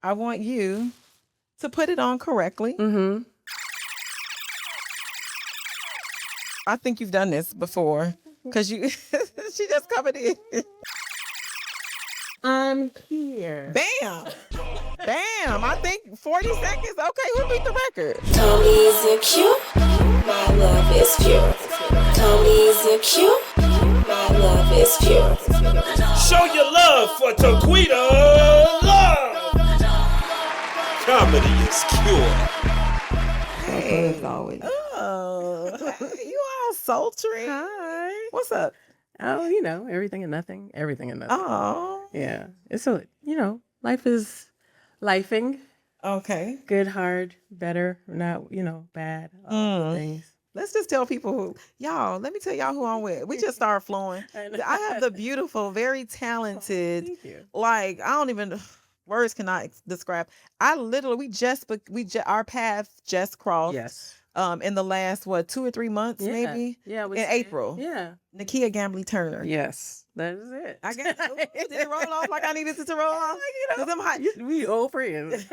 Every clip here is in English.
I want you to put it on correctly. Mm-hmm. I think you've done this before because you she just covered it. I'm here. Bam. Bam. I think 40 seconds. Okay, who beat the record? Tony's a cute, my love is pure. Tony's a cute, my love is pure. Show your love for Taquita Love. Comedy is cure. Hey. Always. Oh, you all sultry. Hi. What's up? Oh, everything and nothing. Everything and nothing. Oh. Yeah. It's life is lifing. Okay. Good, hard, better, not, bad. All things. Let's just tell people who, y'all, let me tell y'all who I'm with. We just started flowing. I have the beautiful, very talented, Thank you. like, I don't even, words cannot describe. Our paths just crossed. Yes. In the last, 2 or 3 months, maybe? Yeah. In April. Yeah. Nikea Gamby-Turner. Yes. That is it. I guess, did it roll off like I needed it to roll off? Because I'm hot. We old friends.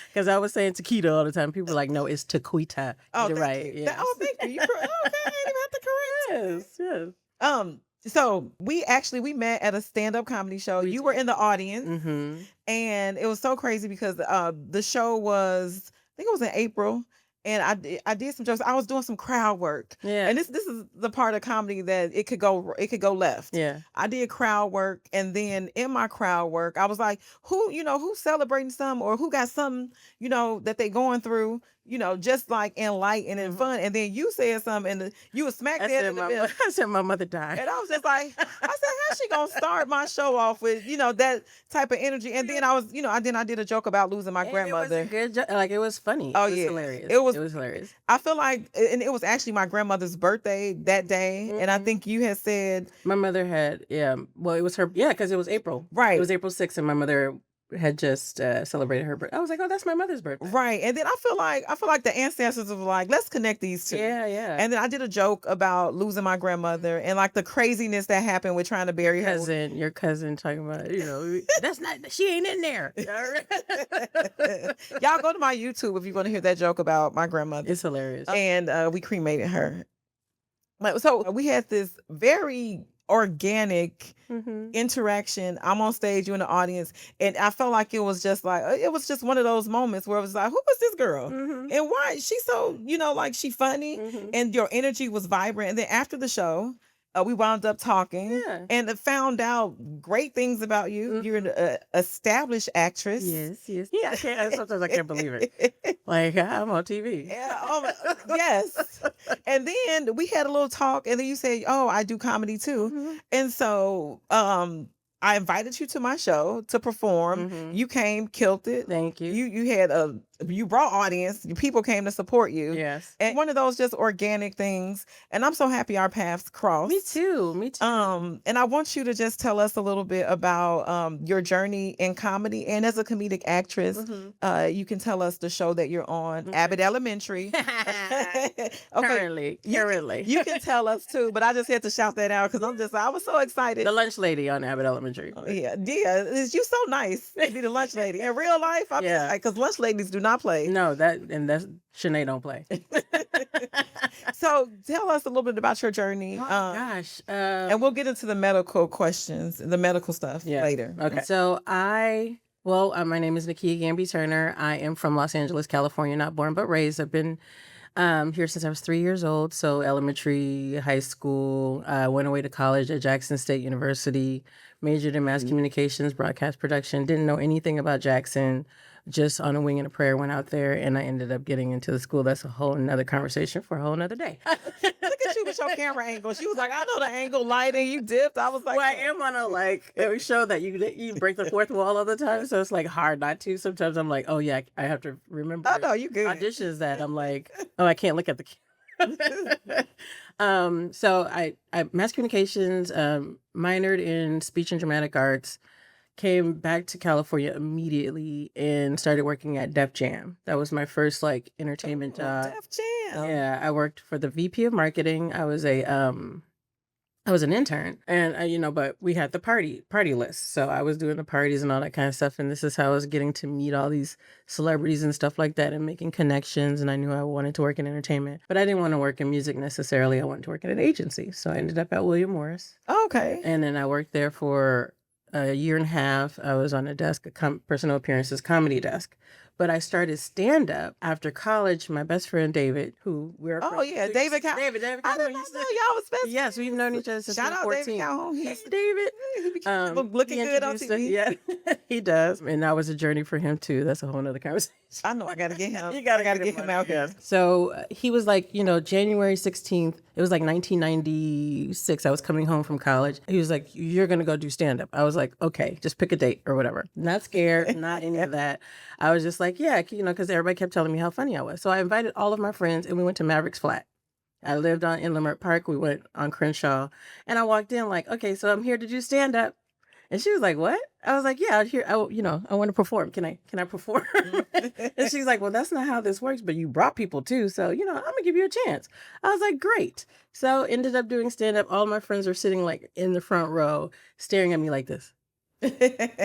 Because I was saying Taquita all the time. People were like, no, it's Taquita. Oh, You're thank right. you. Yes. Thank you. Okay, I didn't even have to correct. Yes. So we met at a stand-up comedy show. You were in the audience, Mm-hmm. and it was so crazy because the show was, I think it was in April, and I did some jokes. I was doing some crowd work. Yeah. And this is the part of comedy that it could go left. Yeah. I did crowd work, and then in my crowd work, I was like, who's celebrating something, or who got something, that they going through, just like in light and in fun. And then you said something, and you was smack dead in the middle. I said my mother died. And I was just like, I said, how's she gonna start my show off with, that type of energy? And then I was, I did a joke about losing my grandmother. It was a good joke. Like, it was funny. Oh, it was yeah. hilarious. It was hilarious. I feel like, and it was actually my grandmother's birthday that day. And I think you had said, My mother had, well, it was her, because it was April. Right. It was April 6th, and my mother had just celebrated her birthday. I was like, oh, that's my mother's birthday. right. And then I feel like the ancestors were like, let's connect these two. Yeah. And then I did a joke about losing my grandmother and like the craziness that happened with trying to bury her. Your cousin talking about, that's not, she ain't in there. Y'all go to my YouTube if you want to hear that joke about my grandmother. It's hilarious. And we cremated her. So we had this very organic interaction. I'm on stage, you in the audience, and I felt like it was just one of those moments where it was like, who was this girl? And why is she so, like she funny? And your energy was vibrant. And then after the show, we wound up talking and found out great things about you. You're an established actress. Yes. Yeah, sometimes I can't believe it. Like, I'm on TV. Yeah, yes. And then we had a little talk, and then you said, oh, I do comedy too. And so I invited you to my show to perform. You came, killed it. Thank you. You brought audience. People came to support you. Yes. And one of those just organic things. And I'm so happy our paths crossed. Me too. And I want you to just tell us a little bit about your journey in comedy, and as a comedic actress. You can tell us the show that you're on, Abbott Elementary. Okay. Currently. You can tell us too, but I just had to shout that out because I was so excited. The lunch lady on Abbott Elementary. Yeah, you so nice to be the lunch lady. In real life, because lunch ladies do not play. No, that's Shanae don't play. So tell us a little bit about your journey. Gosh. And we'll get into the medical questions, the medical stuff later. Okay. So my name is Nikea Gamby-Turner. I am from Los Angeles, California, not born but raised. I've been here since I was 3 years old. So elementary, high school, went away to college at Jackson State University, majored in mass communications, broadcast production, didn't know anything about Jackson, just on a wing and a prayer went out there, and I ended up getting into the school. That's a whole nother conversation for a whole nother day. Look at you with your camera angle. She was like, I know the angle, lighting, you dipped. I was like, well, I am on a show that you break the fourth wall all the time, so it's like hard not to. Sometimes I'm like, oh yeah, I have to remember. Oh no, you good. Auditions that I'm like, oh, I can't look at the camera. So I mass communications, minored in speech and dramatic arts, came back to California immediately and started working at Def Jam. That was my first entertainment job. Def Jam. Yeah, I worked for the VP of marketing. I was a I was an intern, and but we had the party list. So I was doing the parties and all that kind of stuff. And this is how I was getting to meet all these celebrities and stuff like that and making connections. And I knew I wanted to work in entertainment, but I didn't want to work in music necessarily. I wanted to work in an agency. So I ended up at William Morris. Okay. And then I worked there for a year and a half. I was on a desk, personal appearances comedy desk. But I started stand up after college. My best friend David, who we're David Calhoun. David I Calhoun. did not know y'all was best. Yes, we've known each other since Shout out 14. David Calhoun. Hey, David. He became looking good on TV. Yeah, he does. And that was a journey for him too. That's a whole nother conversation. I know I got to get him. You gotta get him out here. So he was like, January 16th, it was like 1996. I was coming home from college. He was like, you're going to go do stand up. I was like, okay, just pick a date or whatever. Not scared, not any of that. I was just like, yeah, because everybody kept telling me how funny I was. So I invited all of my friends and we went to Maverick's Flat. I lived in Leimert Park. We went on Crenshaw and I walked in like, okay, so I'm here to do stand up. And she was like, what? I was like, yeah, I want to perform. Can I perform? And she's like, well, that's not how this works, but you brought people too. So, I'm going to give you a chance. I was like, great. So ended up doing stand up. All my friends were sitting like in the front row, staring at me like this.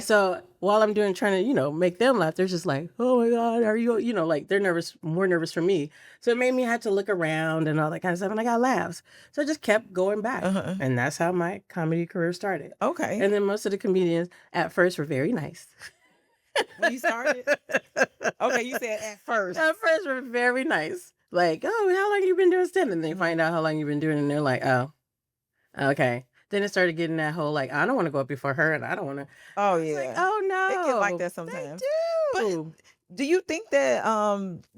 So while I'm trying to, make them laugh, they're just like, oh my God, are you, like they're more nervous for me. So it made me have to look around and all that kind of stuff. And I got laughs. So I just kept going back. Uh-huh. And that's how my comedy career started. Okay. And then most of the comedians at first were very nice. When you started? Okay, you said at first. At first were very nice. Like, oh, how long you been doing stand-up? And they find out how long you've been doing it and they're like, oh, okay. Then it started getting that whole like, I don't want to go up before her and I don't want to. Oh yeah. Like, oh no. They get like that sometimes. They do. But do you think that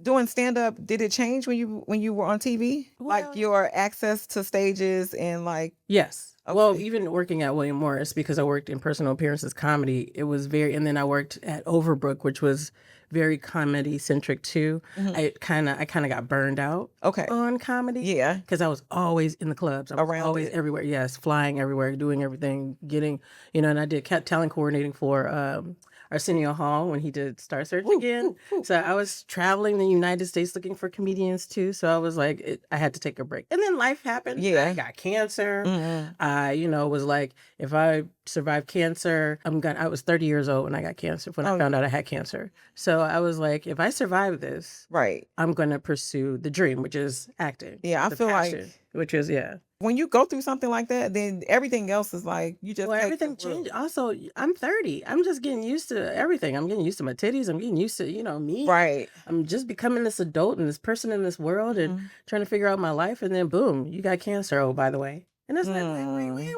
doing stand up, did it change when you were on TV? Well, like your access to stages and like yes. Okay. Well, even working at William Morris, because I worked in personal appearances comedy, it was and then I worked at Overbrook, which was very comedy centric too. Mm-hmm. I kind of got burned out on comedy. Yeah. Because I was always in the clubs. I was always everywhere. Yes. Flying everywhere, doing everything, getting, and I did talent coordinating for Arsenio Hall when he did Star Search again. So I was traveling the United States looking for comedians too. So I was like, I had to take a break. And then life happened. Yeah. I got cancer. Mm-hmm. I, was like, if I survive cancer, I was 30 years old when I got cancer, when I found out I had cancer. So I was like, if I survive this, right, I'm going to pursue the dream, which is acting. Yeah, I feel passion, like. Which is, yeah. When you go through something like that, then everything else is like, you just everything changes. Also, I'm 30. I'm just getting used to everything. I'm getting used to my titties. I'm getting used to, me. Right. I'm just becoming this adult and this person in this world and trying to figure out my life. And then boom, you got cancer. Oh, by the way. And it's like, wait.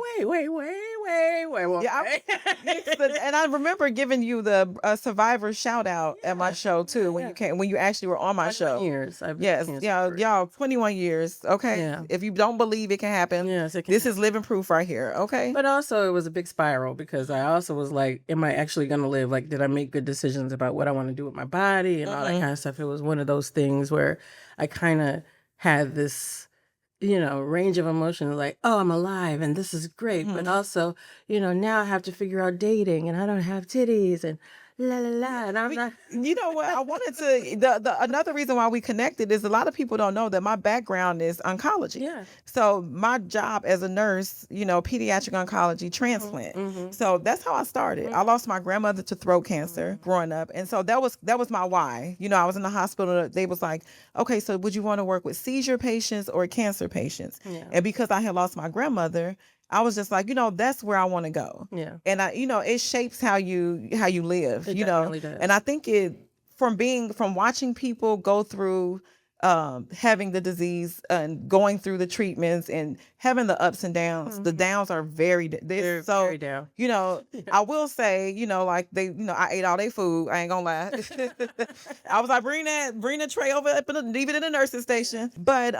Yeah, and I remember giving you the survivor shout out at my show too when you actually were on my show. Years. Yes, y'all, 21 years. Okay, yeah. If you don't believe it can happen, yes, it can. This is living proof right here. Okay, but also it was a big spiral because I also was like, am I actually gonna live? Like, did I make good decisions about what I want to do with my body and all that kind of stuff? It was one of those things where I kind of had this range of emotions like, oh, I'm alive and this is great. But also, now I have to figure out dating and I don't have titties and la la la. And I'm not. You know what? I wanted to, another reason why we connected is a lot of people don't know that my background is oncology. Yeah. So my job as a nurse, pediatric oncology transplant. Mm-hmm. So that's how I started. I lost my grandmother to throat cancer growing up. And so that was my why. I was in the hospital. They was like, okay, so would you want to work with seizure patients or cancer patients? Yeah. And because I had lost my grandmother, I was just like, that's where I want to go. Yeah. And it shapes how you live, it definitely does. And I think from watching people go through having the disease and going through the treatments and having the ups and downs. The downs are very very down. I will say, like they, I ate all their food. I ain't gonna lie. I was like, bring the tray over, leave it in the nurse's station. But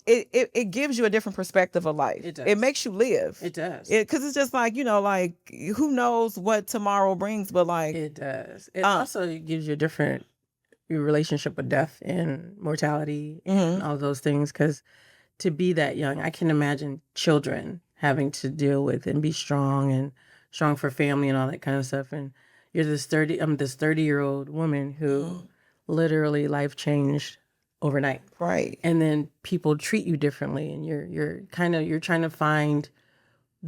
it gives you a different perspective of life. It does. It makes you live. It does. Because it's just like, like who knows what tomorrow brings, but like it does. It also gives you a different your relationship with death and mortality and all those things. Because to be that young, I can imagine children having to deal with and be strong for family and all that kind of stuff. And you're this 30-year-old woman who literally life changed overnight. Right. And then people treat you differently and you're trying to find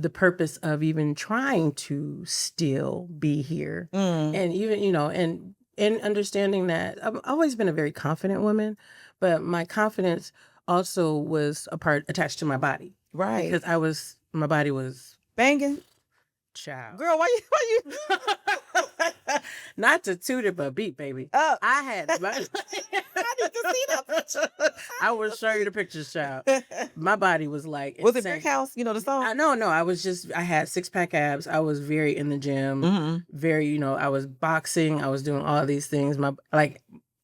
the purpose of even trying to still be here. And even, and understanding that I've always been a very confident woman, but my confidence also was attached to my body. Right. Because my body was banging. Child. Girl, why you not to toot it, but beat, baby. I had I need to see that picture. I will show you the pictures, child. My body was like Was it Brick House? You know the song? No, I had 6-pack abs. I was very in the gym, very, I was boxing, I was doing all these things.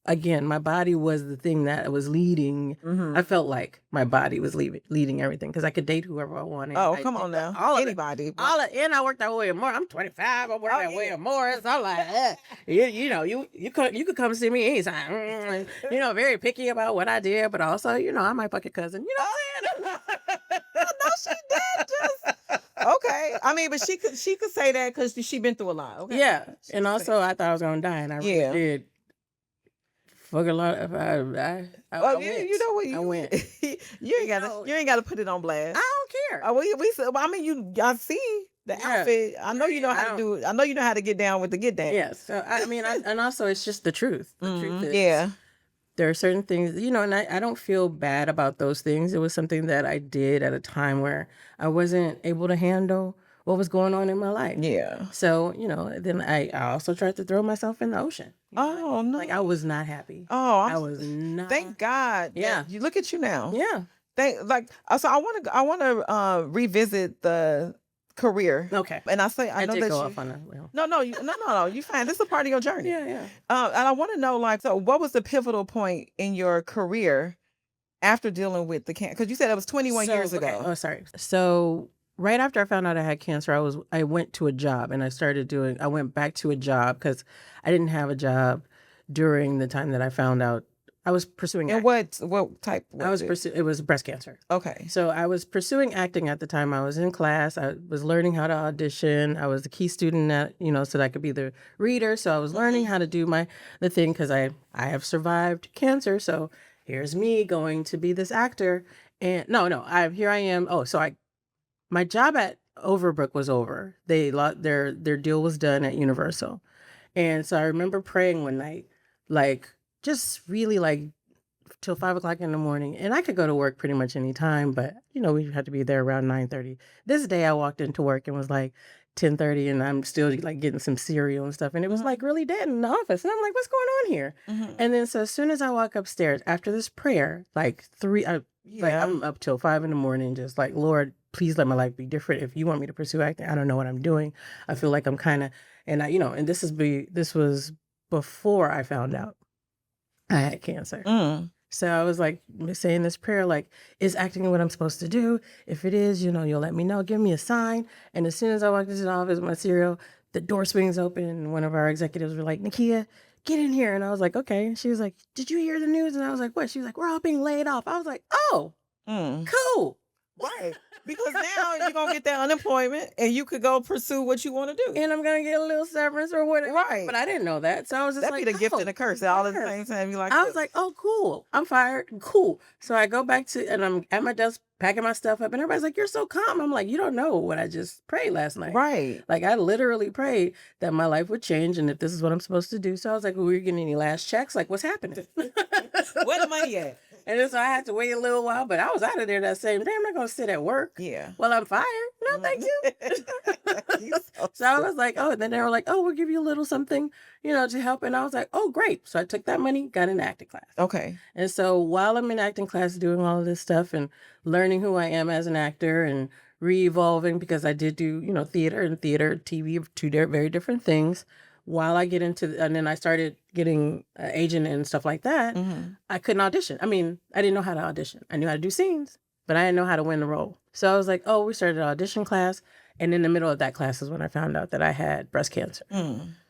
Again, my body was the thing that was leading. I felt like my body was leading everything because I could date whoever I wanted. Oh, come on now. Anybody. And I worked that way more. I'm 25. I work that way more. So I'm like, you could come see me anytime. Very picky about what I did, but also, I might fuck your cousin. You know what I'm saying? No, she did just. Okay. I mean, but she could say that because she been through a lot. Okay. Yeah. And also, I thought I was going to die, and I really did. Fuck a lot of I went. You know what? I went. You ain't gotta put it on blast. I don't care. I mean, I see the outfit. I know you know how to do it. I know you know how to get down with the get down. Yes. So and also it's just the truth. The truth is, there are certain things, and I don't feel bad about those things. It was something that I did at a time where I wasn't able to handle what was going on in my life. Yeah. So, then I also tried to throw myself in the ocean. Oh, no. Like, I was not happy. Oh, I was not. Thank God. Yeah. You look at you now. Yeah. So I want to revisit the career. Okay. And I know that off on that. Well. No, you fine. This is a part of your journey. Yeah. And I want to know, so what was the pivotal point in your career after dealing with the cancer? Because you said it was 21 years ago. Okay. Oh, sorry. So right after I found out I had cancer, I went to a job and I went back to a job because I didn't have a job during the time that I found out I was pursuing acting. And what type? It was breast cancer. Okay. So I was pursuing acting at the time. I was in class. I was learning how to audition. I was the key student so that I could be the reader. So I was learning how to do the thing because I have survived cancer. So here's me going to be this actor. And here I am. Oh, so my job at Overbrook was over. Their deal was done at Universal. And so I remember praying one night, just really till 5:00 in the morning. And I could go to work pretty much any time, but we had to be there around 9:30. This day I walked into work and was 10:30 and I'm still getting some cereal and stuff. And it was really dead in the office. And I'm like, what's going on here? And then so as soon as I walk upstairs after this prayer, I'm up till 5 in the morning, just Lord, please let my life be different. If you want me to pursue acting, I don't know what I'm doing. I feel like I'm kind of, and this was before I found out I had cancer. So I was saying this prayer, is acting what I'm supposed to do? If it is, you'll let me know, give me a sign. And as soon as I walked into the office with my cereal, the door swings open and one of our executives were like, Nikea, get in here. And I was like, okay. And she was like, did you hear the news? And I was like, what? She was like, we're all being laid off. I was like, oh, cool. Right. Because now you're going to get that unemployment and you could go pursue what you want to do. And I'm going to get a little severance or whatever. Right. But I didn't know that. So I was just That'd be the gift and the curse all at the same time. I was like, oh, cool. I'm fired. Cool. So I go back and I'm at my desk packing my stuff up and everybody's like, you're so calm. I'm like, you don't know what I just prayed last night. Right. I literally prayed that my life would change and if this is what I'm supposed to do. So I was like, well, we're getting any last checks? What's happening? Where the money at? And then so I had to wait a little while, but I was out of there that same day. I'm not going to sit at work. Yeah. Well, I'm fired. No, thank you. So I was like, oh, and then they were like, oh, we'll give you a little something, to help. And I was like, oh, great. So I took that money, got in acting class. Okay. And so while I'm in acting class doing all of this stuff and learning who I am as an actor and re-evolving because I did do, theater, TV, two very different things. While I get into, and then I started getting an agent and stuff like that, I couldn't audition. I mean, I didn't know how to audition. I knew how to do scenes, but I didn't know how to win the role. So I was like, oh, we started an audition class. And in the middle of that class is when I found out that I had breast cancer.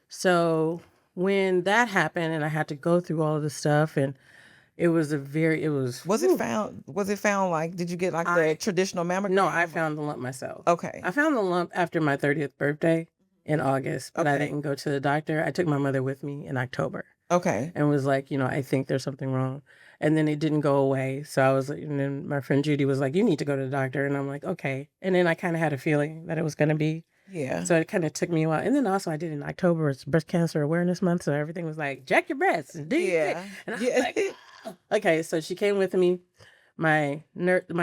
So when that happened and I had to go through all of this stuff and Was it found did you get the traditional mammogram? No, I found the lump myself. Okay. I found the lump after my 30th birthday in August, but I didn't go to the doctor. I took my mother with me in October. Okay. and was like, I think there's something wrong. And then it didn't go away. So I was like, and then my friend Judy was like, you need to go to the doctor. And I'm like, okay. And then I kind of had a feeling that it was going to be. Yeah. So it kind of took me a while. And then also I did in October, it's Breast Cancer Awareness Month. So everything was like, jack your breasts and do your thing. And I was like, oh. Okay. So she came with me. My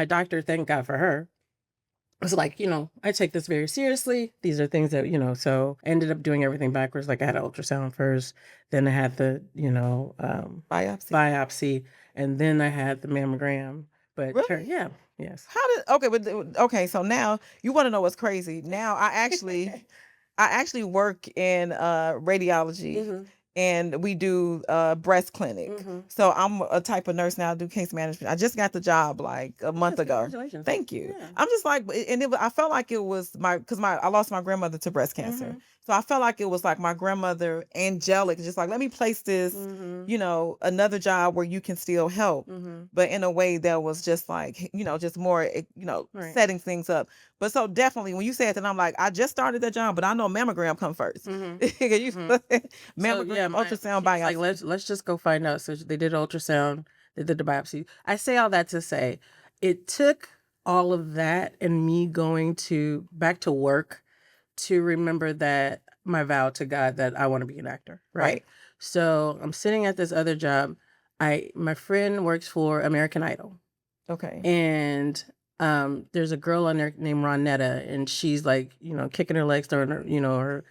doctor, thank God for her, was like, I take this very seriously. These are things that, so I ended up doing everything backwards. Like I had an ultrasound first, then I had the, biopsy, and then I had the mammogram. But Really? yeah, yes. Okay, so now you want to know what's crazy. Now I actually work in radiology. And we do breast clinic. So I'm a type of nurse now. I do case management. I just got the job like a month ago. Congratulations. Thank you. Yeah. I'm just like, and I felt like it was because I lost my grandmother to breast cancer. So I felt like it was like my grandmother, angelic, just like, let me place this, another job where you can still help, but in a way that was just like, just more, Right. setting things up. But so definitely when you said that, I'm like, I just started that job, but I know mammogram come first. Mammogram, ultrasound, biopsy. Like, let's just go find out. So they did ultrasound, they did the biopsy. I say all that to say, it took all of that and me going back to work to remember that my vow to God that I want to be an actor. Right. So I'm sitting at this other job. My friend works for American Idol. Okay. And there's a girl on there named Ronetta, and she's like, kicking her legs, throwing her, her,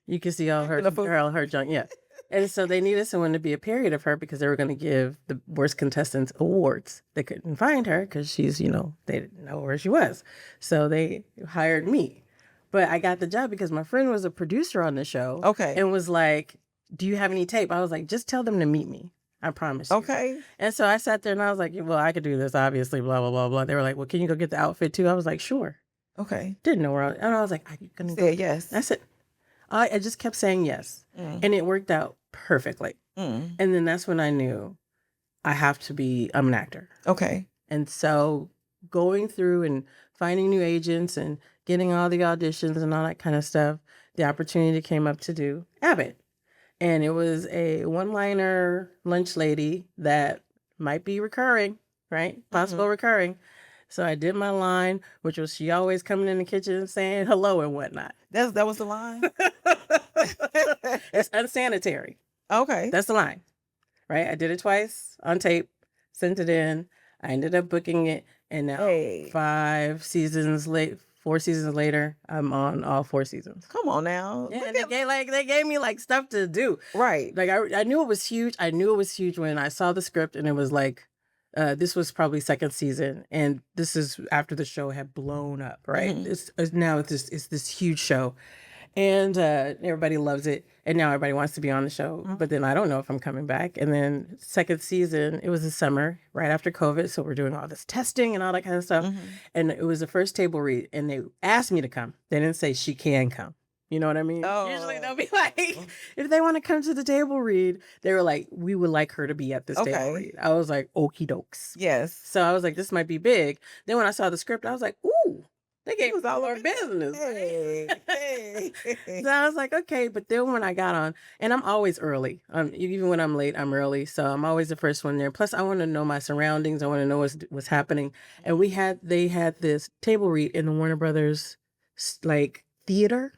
you can see all her junk. Yeah. And so they needed someone to be a period of her because they were going to give the worst contestants awards. They couldn't find her because she's, they didn't know where she was. So they hired me. But I got the job because my friend was a producer on the show. Okay. And was like, do you have any tape? I was like, just tell them to meet me. I promise you. Okay. And so I sat there and I was like, well, I could do this, obviously, blah, blah, blah, blah. They were like, well, can you go get the outfit too? I was like, sure. Okay. Didn't know where and I was like, are you going to say yes? That's it. I just kept saying yes. And it worked out perfectly. And then that's when I knew I'm an actor. Okay. And so going through and finding new agents and getting all the auditions and all that kind of stuff, the opportunity came up to do Abbott. And it was a one-liner lunch lady that might be recurring, right? Possible recurring. So I did my line, which was she always coming in the kitchen saying hello and whatnot. That was the line? It's unsanitary. Okay. That's the line, right? I did it twice on tape, sent it in. I ended up booking it. And now 4 seasons later, I'm on all 4 seasons. Come on now. Yeah, and they gave me like stuff to do. Right. Like I knew it was huge. I knew it was huge when I saw the script and it was like, this was probably 2nd season, and this is after the show had blown up, right? It's this huge show, and everybody loves it, and now everybody wants to be on the show. But then I don't know if I'm coming back. And then 2nd season, it was the summer right after COVID, so we're doing all this testing and all that kind of stuff. And it was the first table read, and they asked me to come. They didn't say she can come. You know what I mean? Oh. Usually they'll be like, if they want to come to the table read, they were like, we would like her to be at this table read. I was like, okie dokes. Yes. So I was like, this might be big. Then when I saw the script, I was like, ooh, they gave us all our business. Hey. So I was like, okay. But then when I got on, and I'm always early. Even when I'm late, I'm early. So I'm always the first one there. Plus, I want to know my surroundings. I want to know what's happening. And they had this table read in the Warner Brothers, like, theater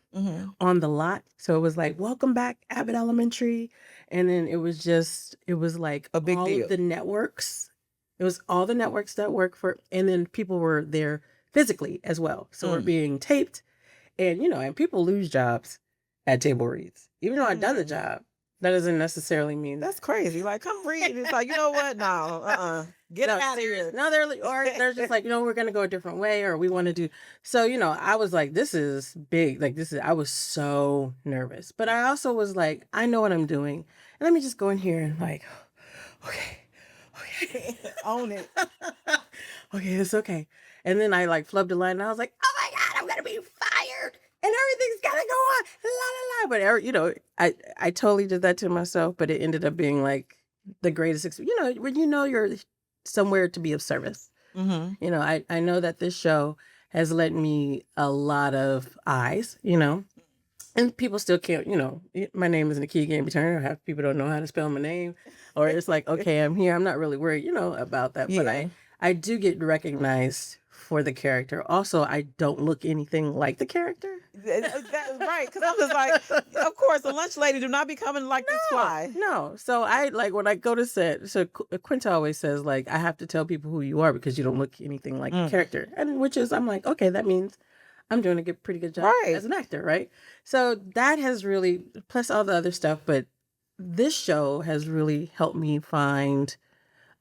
on the lot. So it was like, welcome back, Abbott Elementary. And then it was like a big deal. Of the networks. It was all the networks that work for, and then people were there physically as well. So we're being taped, and and people lose jobs at table reads. Even though I've done the job, that doesn't necessarily mean that's crazy. Like, come read. It's like, you know what? No, get out of here. No, they're just like, we're gonna go a different way, or we want to do. So I was like, this is big. Like I was so nervous, but I also was like, I know what I'm doing, and let me just go in here and like, okay, own it. Okay, it's okay. And then I like flubbed a line, and I was like, oh my God, I'm gonna be fired. And everything's gotta go on, la la la. But I totally did that to myself. But it ended up being like the greatest experience. When you're somewhere to be of service. I know that this show has led me a lot of eyes. And people still can't, my name is Nikea Gamby-Turner. Half people don't know how to spell my name. Or it's like, okay, I'm here. I'm not really worried, about that. But Yeah. I do get recognized for the character. Also, I don't look anything like the character. That's right. Because I'm just like, of course, the lunch lady do not be coming like this fly. No. So I like when I go to set. So Quinta always says like I have to tell people who you are because you don't look anything like the character, and which is I'm like, okay, that means I'm doing a pretty good job as an actor, right? So that has really, plus all the other stuff, but this show has really helped me find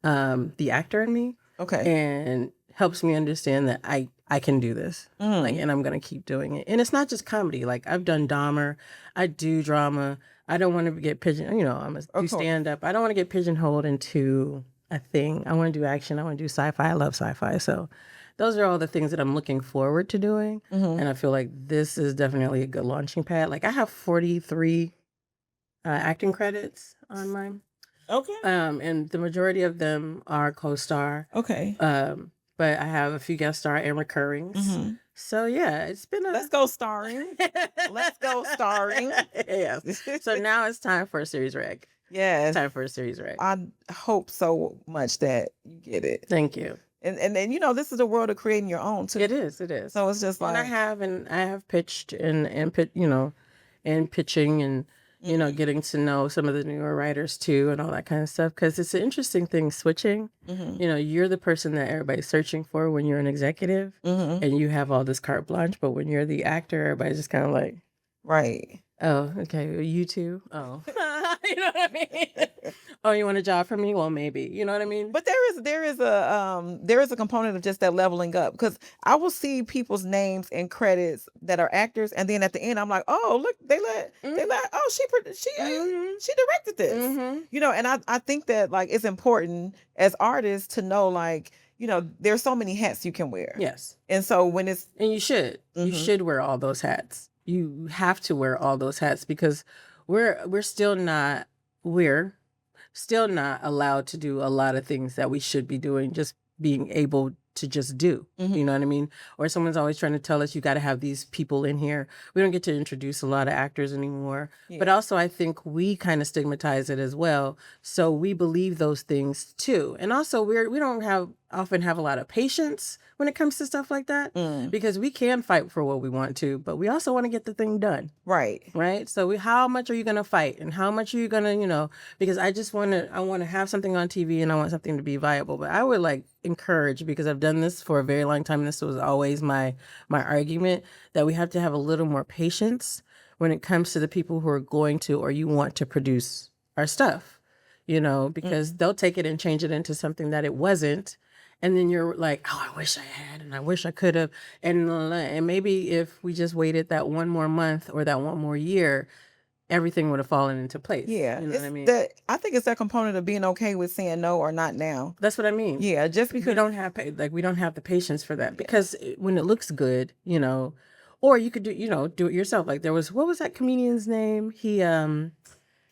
the actor in me, and helps me understand that I can do this, like, and I'm gonna keep doing it. And it's not just comedy. Like I've done Dahmer, I do drama. I don't want to get I'm a do stand up. I don't want to get pigeonholed into a thing. I want to do action. I want to do sci-fi. I love sci-fi. So those are all the things that I'm looking forward to doing. And I feel like this is definitely a good launching pad. Like I have 43 acting credits on mine. Okay. And the majority of them are co-star. Okay. But I have a few guest star and recurrings. So yeah, it's been Let's go starring. Let's go starring. Yes. So now it's time for a series reg. Yes. Time for a series reg. I hope so much that you get it. Thank you. And this is the world of creating your own too. It is. So it's just like, and I have pitched and pitching and getting to know some of the newer writers too and all that kind of stuff, because it's an interesting thing switching. You're the person that everybody's searching for when you're an executive, and you have all this carte blanche, but when you're the actor, everybody's just kind of like, right. Oh, okay. You too. Oh, you know what I mean? Oh, you want a job from me? Well, maybe. You know what I mean? But there is a component of just that leveling up, because I will see people's names and credits that are actors, and then at the end I'm like, oh look, they let oh she directed this, and I think that like it's important as artists to know, like, there's so many hats you can wear. Yes. And so when it's you should wear all those hats. You have to wear all those hats, because we're still not allowed to do a lot of things that we should be doing, just being able to just do. You know what I mean? Or someone's always trying to tell us you got to have these people in here. We don't get to introduce a lot of actors anymore. Yeah. But also I think we kind of stigmatize it as well. So we believe those things too. And also we don't often have a lot of patience when it comes to stuff like that, because we can fight for what we want to, but we also want to get the thing done. Right. So how much are you going to fight, and how much are you going to, because I want to have something on TV and I want something to be viable. But I would like encourage, because I've done this for a very long time, and this was always my argument, that we have to have a little more patience when it comes to the people who are going to, or you want to produce our stuff, because they'll take it and change it into something that it wasn't. And then you're like, oh, I wish I had, and I wish I could have. And maybe if we just waited that one more month or that one more year, everything would have fallen into place. Yeah. You know what I mean? I think it's that component of being okay with saying no or not now. That's what I mean. Yeah. Just because we don't have the patience for that, because when it looks good, or you could do it yourself. Like what was that comedian's name?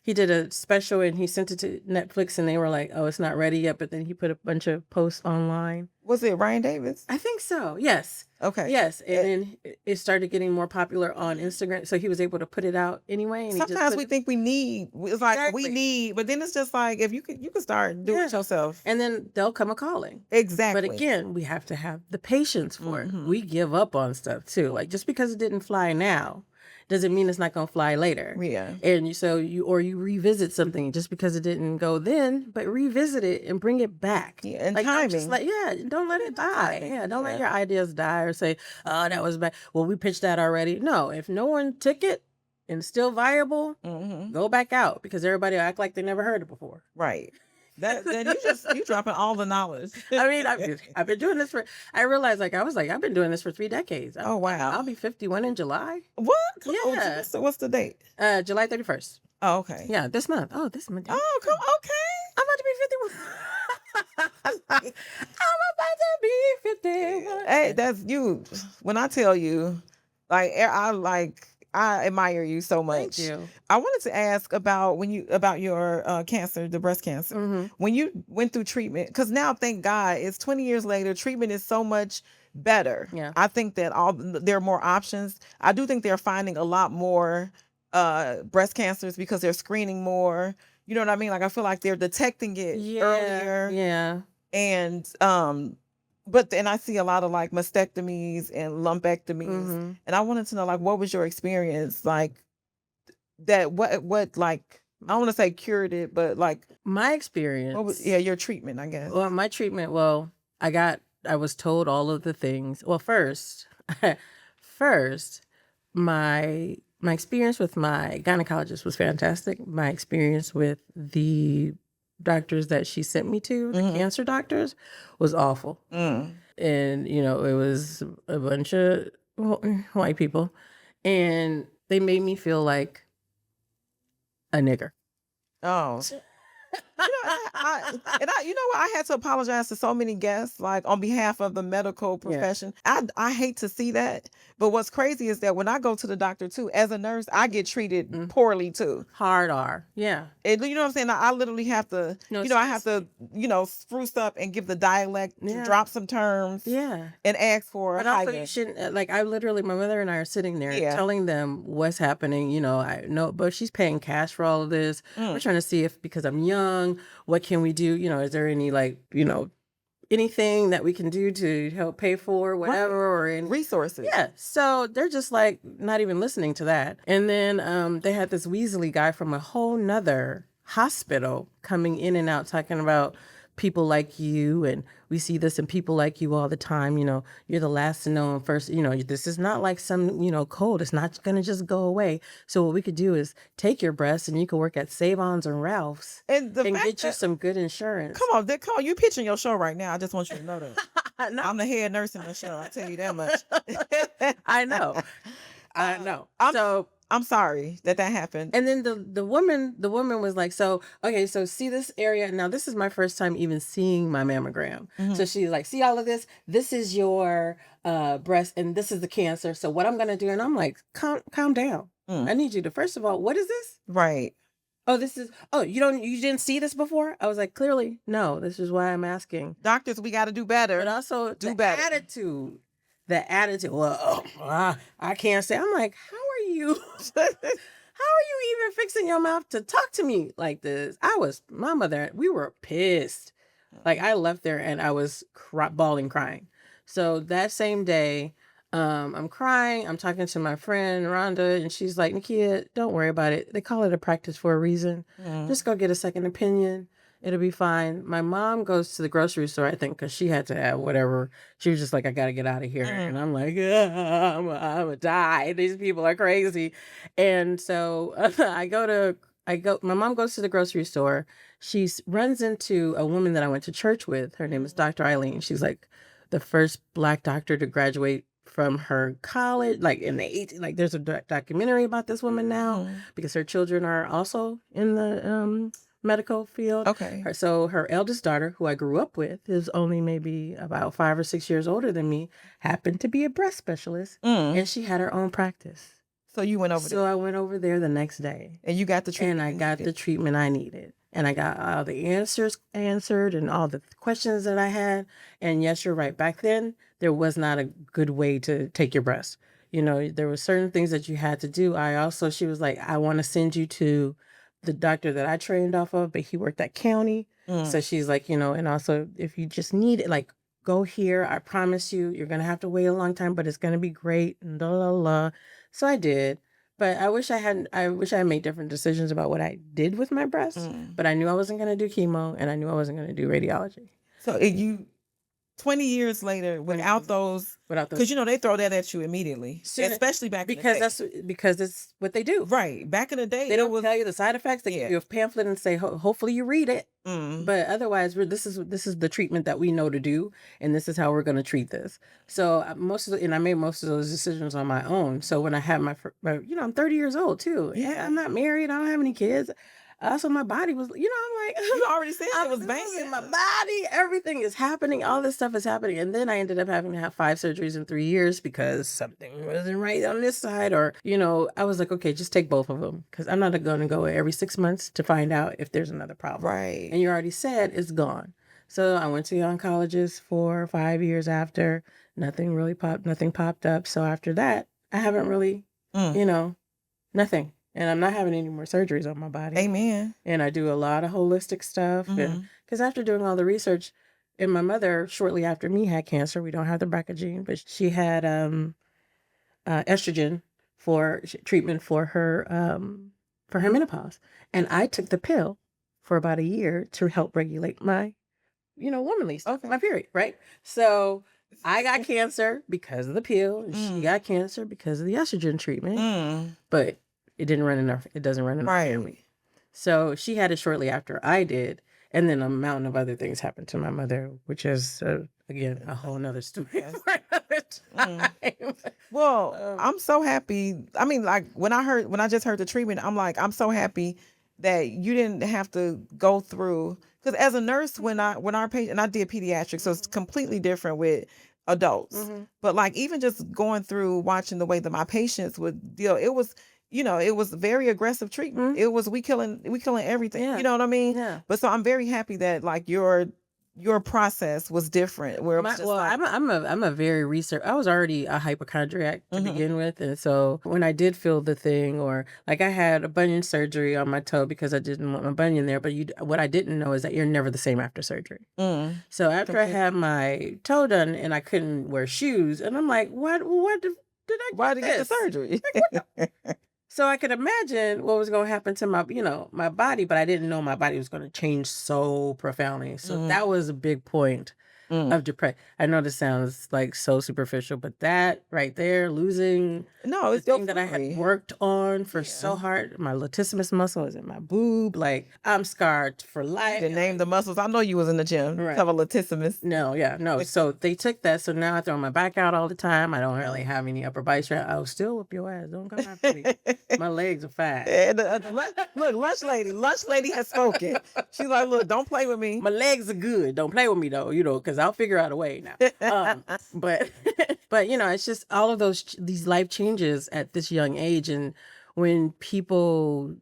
He did a special and he sent it to Netflix, and they were like, oh, it's not ready yet. But then he put a bunch of posts online. Was it Ryan Davis? I think so. Yes. Okay. Yes. And then it started getting more popular on Instagram. So he was able to put it out anyway. And sometimes we think we need, it's like exactly. We need, but then it's just like, if you can start doing it yourself. And then they'll come a calling. Exactly. But again, we have to have the patience for it. We give up on stuff too. Like just because it didn't fly now doesn't mean it's not going to fly later. Yeah. And you revisit something just because it didn't go then, but revisit it and bring it back. Yeah, and timing. Don't let it die. Yeah, don't let your ideas die or say, oh, that was bad. Well, we pitched that already. No, if no one took it and it's still viable, go back out, because everybody will act like they never heard it before. Right. Then you dropping all the knowledge. I mean, I've been doing this I realized I've been doing this for 3 decades. Oh, wow. I'll be 51 in July. What? Yeah. So what's the date? July 31st. Oh, okay. Yeah, this month. Oh, this month. Oh, come okay. I'm about to be 51. I'm about to be 51. Hey, that's you. When I tell you, I admire you so much. Thank you. I wanted to ask about your cancer, the breast cancer. When you went through treatment, because now, thank God, it's 20 years later. Treatment is so much better. Yeah. I think that there are more options. I do think they're finding a lot more breast cancers because they're screening more. You know what I mean? Like I feel like they're detecting it earlier. Yeah. And but then I see a lot of like mastectomies and lumpectomies. And I wanted to know, like, what was your experience like that what like I don't want to say cured it, but like my experience. what was your treatment, I guess. Well, my treatment, I was told all of the things. Well, first my experience with my gynecologist was fantastic. My experience with the doctors that she sent me to, the cancer doctors, was awful. And, it was a bunch of white people. And they made me feel like a nigger. Oh. You know what? I had to apologize to so many guests, like on behalf of the medical profession. I hate to see that, but what's crazy is that when I go to the doctor too, as a nurse, I get treated poorly too. Hard R, yeah. And you know what I'm saying? I literally have to, I have to, spruce up and give the dialect, drop some terms, and ask for. But also, you shouldn't. Like my mother and I are sitting there telling them what's happening. I know, but she's paying cash for all of this. We're trying to see if, because I'm young, what can we do? Is there any anything that we can do to help pay for whatever or any resources? Yeah. So they're just like not even listening to that. And then they had this Weasley guy from a whole nother hospital coming in and out talking about people like you, and we see this in people like you all the time. You're the last to know and first. This is not like some cold. It's not gonna just go away. So what we could do is take your breasts and you can work at Save-Ons and Ralph's and get you some good insurance. Come on, you pitching your show right now. I just want you to know that. No. I'm the head nurse in the show. I tell you that much. I know. I'm sorry that happened. And then the woman was like, so see this area. Now, this is my first time even seeing my mammogram. So she's like, see all of this? This is your breast and this is the cancer. So what I'm going to do, and I'm like, calm down. I need you to, first of all, what is this? Right. You didn't see this before? I was like, clearly, no, this is why I'm asking. Doctors, we got to do better. But also do better. The attitude, well, I can't say. I'm like, how are you even fixing your mouth to talk to me like this? My mother, we were pissed. Like I left there and I was bawling, crying. So that same day, I'm crying. I'm talking to my friend Rhonda and she's like, Nikea, don't worry about it. They call it a practice for a reason. Just go get a second opinion. It'll be fine. My mom goes to the grocery store, I think, because she had to have whatever. She was just like, I got to get out of here. And I'm like, I'm going to die. These people are crazy. And so my mom goes to the grocery store. She runs into a woman that I went to church with. Her name is Dr. Eileen. She's like the first Black doctor to graduate from her college, like in the 80s. Like there's a documentary about this woman now because her children are also in the medical field. Okay. So her eldest daughter, who I grew up with, is only maybe about 5 or 6 years older than me, happened to be a breast specialist, and she had her own practice. So you went over there? So I went over there the next day. And you got the treatment? And I got the treatment I needed. And I got all the answers answered and all the questions that I had. And yes, you're right. Back then, there was not a good way to take your breast. There were certain things that you had to do. She was like, I want to send you to the doctor that I trained off of, but he worked at county. So she's like, and also if you just need it, like go here. I promise you, you're going to have to wait a long time, but it's going to be great. And blah, blah, blah. So I did. But I wish I had made different decisions about what I did with my breasts. But I knew I wasn't going to do chemo and I knew I wasn't going to do radiology. So 20 years later, without those, because they throw that at you immediately, especially back in the day. Because it's what they do. Right. Back in the day, they don't tell you the side effects. They give you a pamphlet and say, hopefully you read it. But otherwise, this is the treatment that we know to do, and this is how we're going to treat this. So I made most of those decisions on my own. So when I had I'm 30 years old too. Yeah, I'm not married. I don't have any kids. So my body was, I'm like, you already said it was banging. My body, everything is happening. All this stuff is happening. And then I ended up having to have 5 surgeries in 3 years because something wasn't right on this side. Or, I was like, okay, just take both of them. Because I'm not going to go every 6 months to find out if there's another problem. Right. And you already said it's gone. So I went to the oncologist for 5 years after. Nothing popped up. So after that, I haven't really, nothing. And I'm not having any more surgeries on my body. Amen. And I do a lot of holistic stuff. And because after doing all the research, and my mother, shortly after me, had cancer. We don't have the BRCA gene, but she had estrogen for treatment for her menopause. And I took the pill for about a year to help regulate my, womanly stuff, my period, right? So I got cancer because of the pill, and she got cancer because of the estrogen treatment. But it doesn't run in our family. So she had it shortly after I did. And then a mountain of other things happened to my mother, which is, again, a whole nother story for another time. Well, I'm so happy. I mean, like when I just heard the treatment, I'm like, I'm so happy that you didn't have to go through. Because as a nurse, when our patient, and I did pediatrics, so it's completely different with adults. But like even just going through watching the way that my patients would deal, it was. It was very aggressive treatment. It was we killing everything. Yeah. You know what I mean? Yeah. But so I'm very happy that like your process was different. Where it was just I'm a very research. I was already a hypochondriac to begin with, and so when I did feel the thing, or like I had a bunion surgery on my toe because I didn't want my bunion there. But what I didn't know is that you're never the same after surgery. So after I had my toe done and I couldn't wear shoes, and I'm like, why did I get the surgery? So I could imagine what was going to happen to my body, but I didn't know my body was going to change so profoundly. So that was a big point of depression. I know this sounds like so superficial, but that right there, losing it's the thing that I had worked on for so hard. My latissimus muscle is in my boob. Like I'm scarred for life. To name the muscles. I know you was in the gym. Right. Have a latissimus. No. So they took that. So now I throw my back out all the time. I don't really have any upper body strength. I'll still whip your ass. Don't come after me. My legs are fat. And look, lunch lady has spoken. She's like, look, don't play with me. My legs are good. Don't play with me though, because I'll figure out a way now. But it's just all of these life changes at this young age, and when people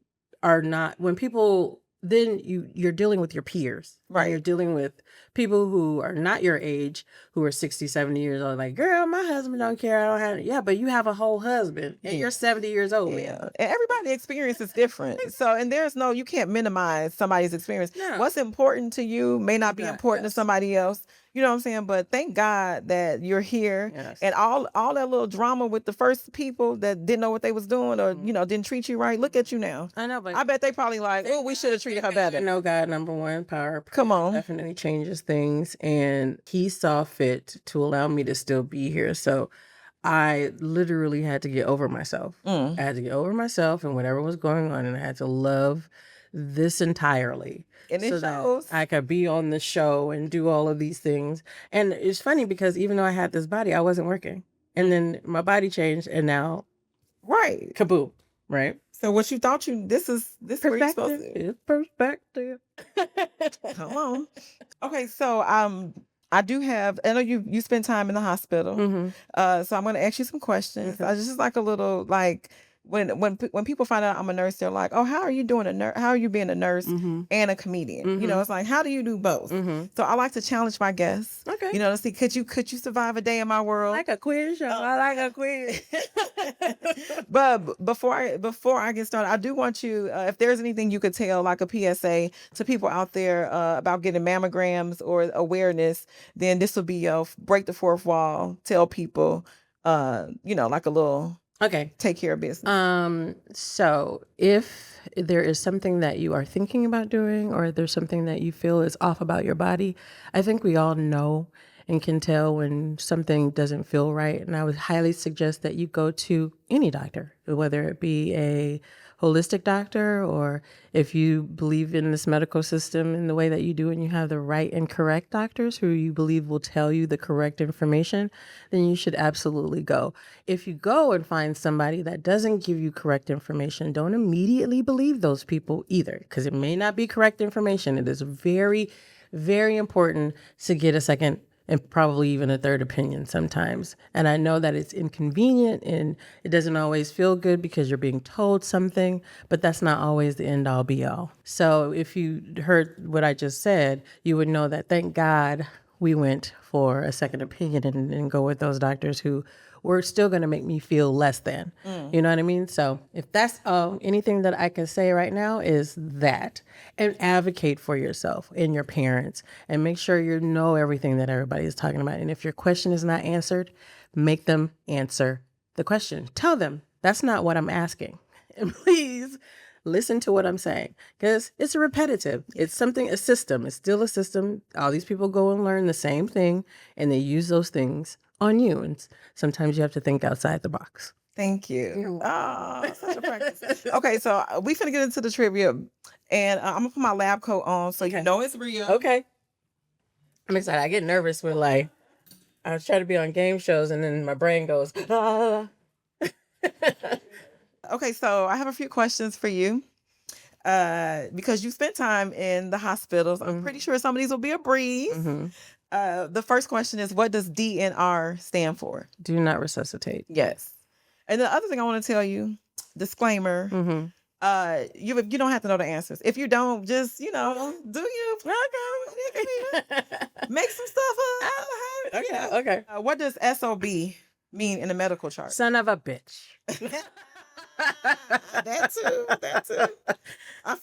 then you're dealing with your peers, right? You're dealing with people who are not your age, who are 60, 70 years old. Like, girl, my husband don't care. I don't have it. Yeah, but you have a whole husband and you're 70 years old. Yeah. And everybody's experience is different. So, and you can't minimize somebody's experience. No. What's important to you may not be important to somebody else. You know what I'm saying? But thank God that you're here. Yes. And all that little drama with the first people that didn't know what they was doing or, didn't treat you right. Look at you now. I know, but I bet they probably like, oh, we should have treated her better. No, God, number one, power. Come on. Definitely changes things. And he saw fit to allow me to still be here. So I literally had to get over myself. I had to get over myself and whatever was going on. And I had to love this entirely. And it shows. That I could be on the show and do all of these things. And it's funny because even though I had this body, I wasn't working. And then my body changed and now, right, kaboom, right? So what you thought this is where you're supposed to. It's perspective. Come on. Okay, so I know you spend time in the hospital. So I'm going to ask you some questions. I just like a little like when people find out I'm a nurse, they're like, oh, how are you doing how are you being a nurse and a comedian? It's like, how do you do both? So I like to challenge my guests. Okay. To see, could you survive a day in my world? I like a quiz show. I like a quiz. But before I get started, I do want you, if there's anything you could tell, like a PSA to people out there about getting mammograms or awareness, then this will be your break the fourth wall, tell people, like a little. Okay. Take care of business. So if there is something that you are thinking about doing, or there's something that you feel is off about your body, I think we all know and can tell when something doesn't feel right. And I would highly suggest that you go to any doctor, whether it be a holistic doctor, or if you believe in this medical system in the way that you do and you have the right and correct doctors who you believe will tell you the correct information, then you should absolutely go. If you go and find somebody that doesn't give you correct information, don't immediately believe those people either, because it may not be correct information. It is very, very important to get a second and probably even a third opinion sometimes. And I know that it's inconvenient and it doesn't always feel good because you're being told something, but that's not always the end all be all. So if you heard what I just said, you would know that thank God we went for a second opinion and go with those doctors who were still going to make me feel less than. You know what I mean? So if that's anything that I can say right now is that. And advocate for yourself and your parents and make sure you know everything that everybody is talking about. And if your question is not answered, make them answer the question. Tell them that's not what I'm asking. And please listen to what I'm saying because it's repetitive. It's a system. It's still a system. All these people go and learn the same thing and they use those things on you. And sometimes you have to think outside the box. Thank you. Oh, such a practice. Okay, so we finna get into the trivia, and I'm gonna put my lab coat on so you know it's real. Okay. I'm excited. I get nervous when I try to be on game shows and then my brain goes, ah. Okay, so I have a few questions for you. Because you spent time in the hospitals, I'm pretty sure some of these will be a breeze. The first question is, what does DNR stand for? Do not resuscitate. Yes. And the other thing I want to tell you, disclaimer, you don't have to know the answers. If you don't, just, do you make some stuff up? Okay. What does SOB mean in the medical chart? Son of a bitch. That too. I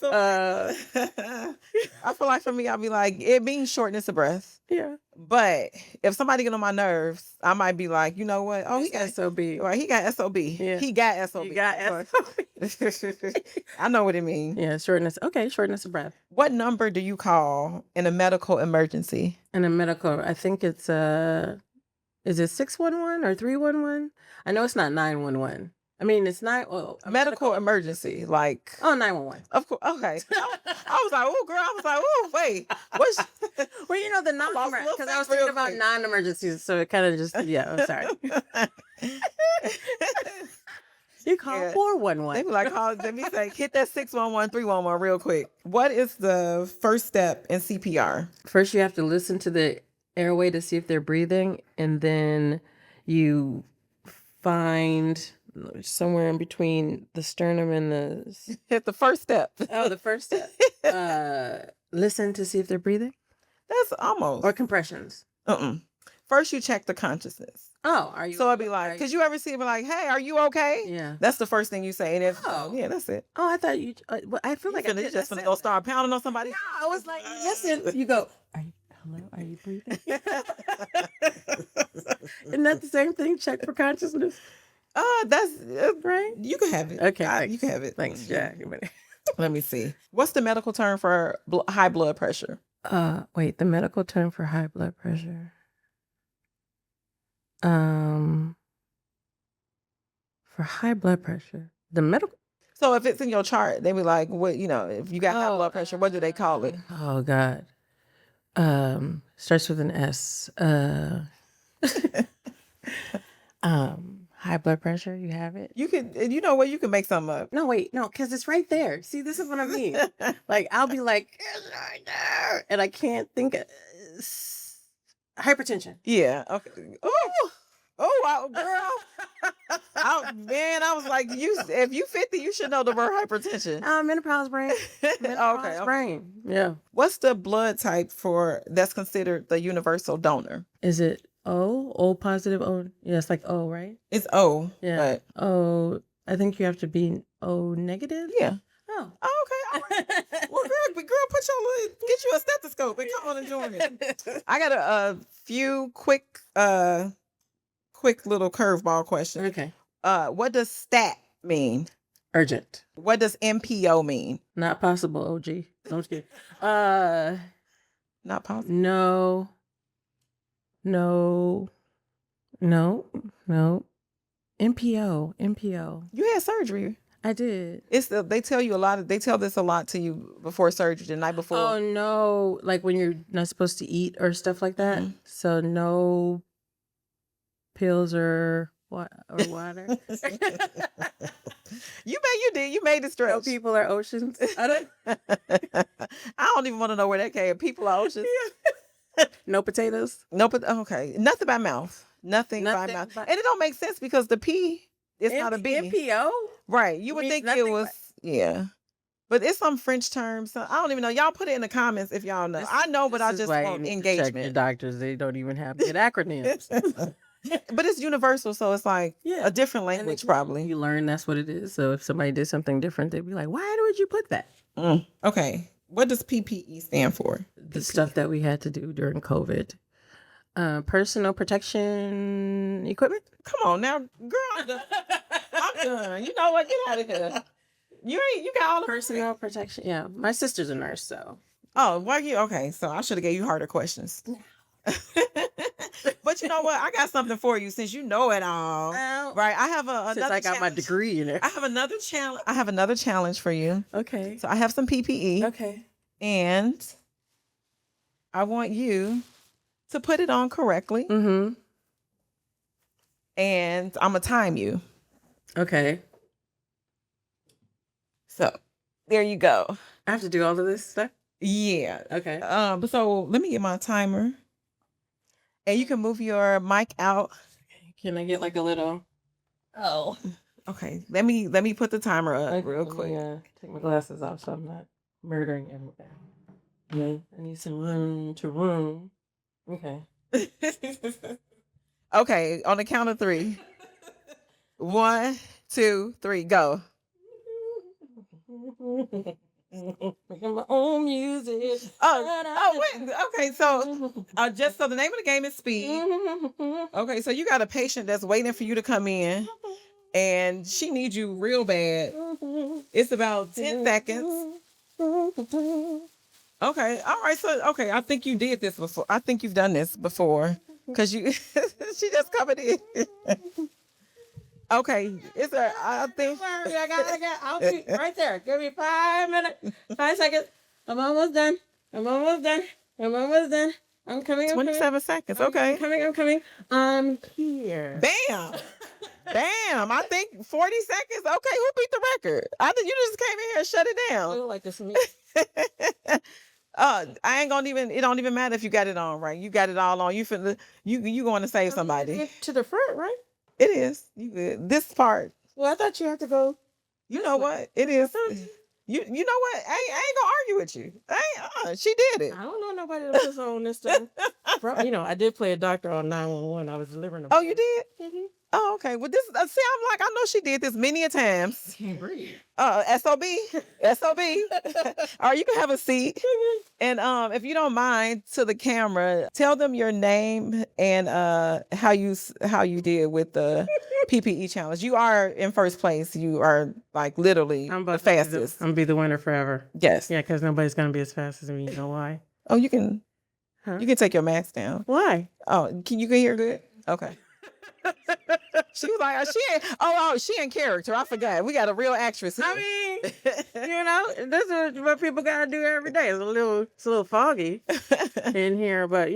feel like for me, I'll be like, it means shortness of breath. Yeah. But if somebody get on my nerves, I might be like, you know what? Oh, he got SOB. Right, he got SOB. Yeah. He got SOB. You got SOB. I know what it means. Yeah, shortness. Okay, shortness of breath. What number do you call in a medical emergency? In a medical, I think it's is it 611 or 311? I know it's not 911. I mean, it's not medical emergency, like 911. Of course, okay. I was like, oh, girl. I was like, oh, wait. What's well, the because I was thinking about non-emergencies, so it kind of just I'm sorry. You call 411. They be like, let me say, hit that 611, 311 real quick. What is the first step in CPR? First, you have to listen to the airway to see if they're breathing, and then you find somewhere in between the sternum and the... Hit the first step. Oh, the first step. Listen to see if they're breathing? That's almost. Or compressions? First, you check the consciousness. Oh, are you... So I'd be like, because you ever see it be like, hey, are you okay? Yeah. That's the first thing you say. And if, yeah, that's it. Oh, I thought you... I feel like I just gonna go start pounding on somebody. No, I was like, listen. You go, hello, are you breathing? Isn't that the same thing? Check for consciousness? That's right. You can have it. Okay. You can have it. Thanks, Jack. Let me see. What's the medical term for high blood pressure? Wait, the medical term for high blood pressure. For high blood pressure, the medical. So if it's in your chart, they be like, what, if you got high blood pressure, what do they call it? Oh God. Starts with an S. High blood pressure, you have it? You can, you know what, you can make something up. No, wait, no, because it's right there. See, this is what I mean. Like, I'll be like, it's right there. And I can't think of hypertension. Yeah. Okay. Oh, girl. I was like, if you 50, you should know the word hypertension. Menopause brain. Menopause brain. Yeah. What's the blood type that's considered the universal donor? Is it O positive? O, yeah, it's like O, right? It's O. Yeah. But... O, I think you have to be O negative. Yeah. Oh, okay. All right. Well, girl, get you a stethoscope and come on and join me. I got a few quick little curveball questions. Okay. What does stat mean? Urgent. What does MPO mean? Not possible, OG. I'm just kidding. Not possible. No. MPO. You had surgery. I did. They tell this a lot to you before surgery, the night before. Oh no, like when you're not supposed to eat or stuff like that. Mm-hmm. So no pills or water. You did. You made it stretch. No people are oceans. I don't even want to know where that came. People are oceans. No potatoes? No, but okay. Nothing by mouth. Nothing by Nothing mouth. by- And it don't make sense because the P is not a B. NPO? Right. You would means think it nothing was, yeah. But it's some French term. So I don't even know. Y'all put it in the comments if y'all know. I know, but I This is just why you want need to check your engagement. doctors. They don't even have good acronyms. But it's universal, so it's like Yeah. a different And language, it- probably. You learn that's what it is. So if somebody did something different, they'd be like, why would you put that? Okay. What does PPE stand for? The stuff that we had to do during COVID. Personal protection equipment? Come on now, girl. I'm done. You know what? Get out of here. You got all the Personal protection. Yeah. My sister's a nurse, so. Oh, why you okay? So I should have gave you harder questions. But you know what? I got something for you since you know it all. Right? I have another Since I got my challenge. degree in it. I have another challenge. I have another challenge for you. Okay. So I have some PPE. Okay. And I want you to put it on correctly. Mm-hmm. And I'm gonna time you. Okay. So there you go. I have to do all of this stuff? Yeah. Okay. So let me get my timer. And you can move your mic out. Can I get like a little? Oh. Okay. Let me put the timer up real Let quick. me, take my glasses off so I'm not murdering everything. Yeah, I need some room to room. Okay. Okay, on the count of 3. 1, 2, 3, go. Making my own music. Wait. Okay, so just so the name of the game is speed. Okay, so you got a patient that's waiting for you to come in, and she needs you real bad. It's about 10 seconds. Okay, all right. So okay, I think you did this before. I think you've done this before because you she just covered it. Okay, it's a. I think I got. I'll be right there. Give me 5 minutes, 5 seconds. I'm almost done. I'm coming. 27 seconds. Okay. I'm coming. I'm here. Bam. Bam. I think 40 seconds. Okay, who beat the record? I think you just came in here and shut it I down. feel like this me. I ain't gonna even. It don't even matter if you got it on right. You got it all on. You finna. You going to save somebody. Get to the front, right? It is. You good. This part. Well, I thought you had to go. You know what? It is. You know what? I ain't gonna argue with you. She did it. I don't know nobody that was on this thing. I did play a doctor on 911. I was delivering a. Oh, you did? Mm-hmm. Oh, okay. Well, this see, I'm like, I know she did this many a times. Can't breathe. SOB. All right, you can have a seat. And if you don't mind, to the camera, tell them your name and how you did with the PPE challenge. You are in first place. You are like literally the fastest. I'm gonna be the winner forever. Yes. Yeah, because nobody's gonna be as fast as me. You know why? Oh, you can. Huh? You can take your mask down. Why? Oh, can you hear good? Okay. She was like, she in character. I forgot. We got a real actress here. I mean, this is what people gotta do every day. It's a little foggy in here, but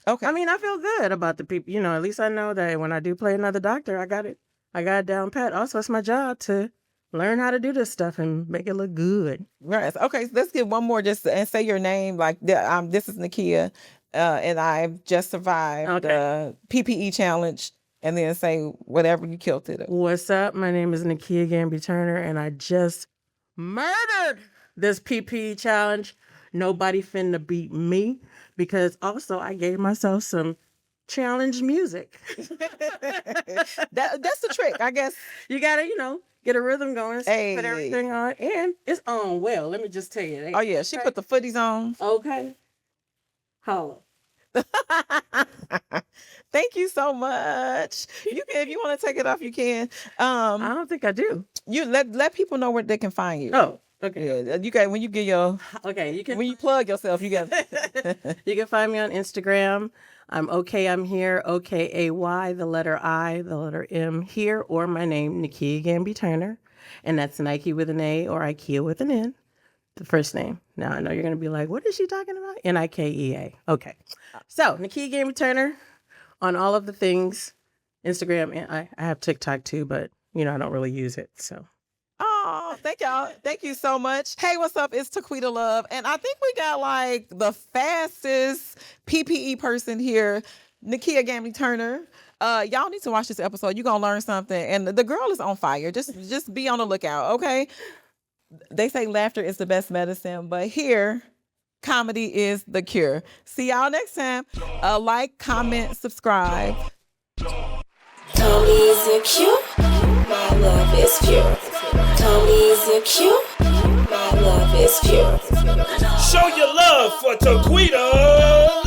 Okay. I mean, I feel good about the people. At least I know that when I do play another doctor, I got it down pat. Also, it's my job to learn how to do this stuff and make it look good. Right. Okay. So let's get one more and say your name. Like, this is Nikea, and I've just survived the PPE challenge. And then say whatever you killed it. What's up? My name is Nikea Gamby-Turner, and I just murdered this PPE challenge. Nobody finna beat me because also I gave myself some challenge music. That's the trick, I guess. You gotta, get a rhythm going, put everything on, and it's on well. Let me just tell you. Oh yeah, she put the footies on. Okay. Holla. Thank you so much. You can, if you want to take it off, you can. I don't think I do. You let people know where they can find you. Oh, okay. Yeah, you got when you get your when you plug yourself, you got. You can find me on Instagram. I'm okay. I'm here. OKAY. The letter I, the letter M here, or my name Nikea Gamby-Turner, and that's Nike with an A or IKEA with an N. The first name. Now I know you're gonna be like, what is she talking about? Nikea. Okay. So Nikea Gamby-Turner on all of the things, Instagram, and I have TikTok too, but I don't really use it. So. Oh, Oh, thank y'all. Thank you so much. Hey, what's up? It's Taquita Love. And I think we got like the fastest PPE person here, Nikea Gamby-Turner. Y'all need to watch this episode. You're going to learn something. And the girl is on fire. Just be on the lookout, okay? They say laughter is the best medicine, but here, comedy is the cure. See y'all next time. Like, comment, subscribe. Tony's a cute, my love is pure. Tony's a cute, my love is pure. Show your love for Taquita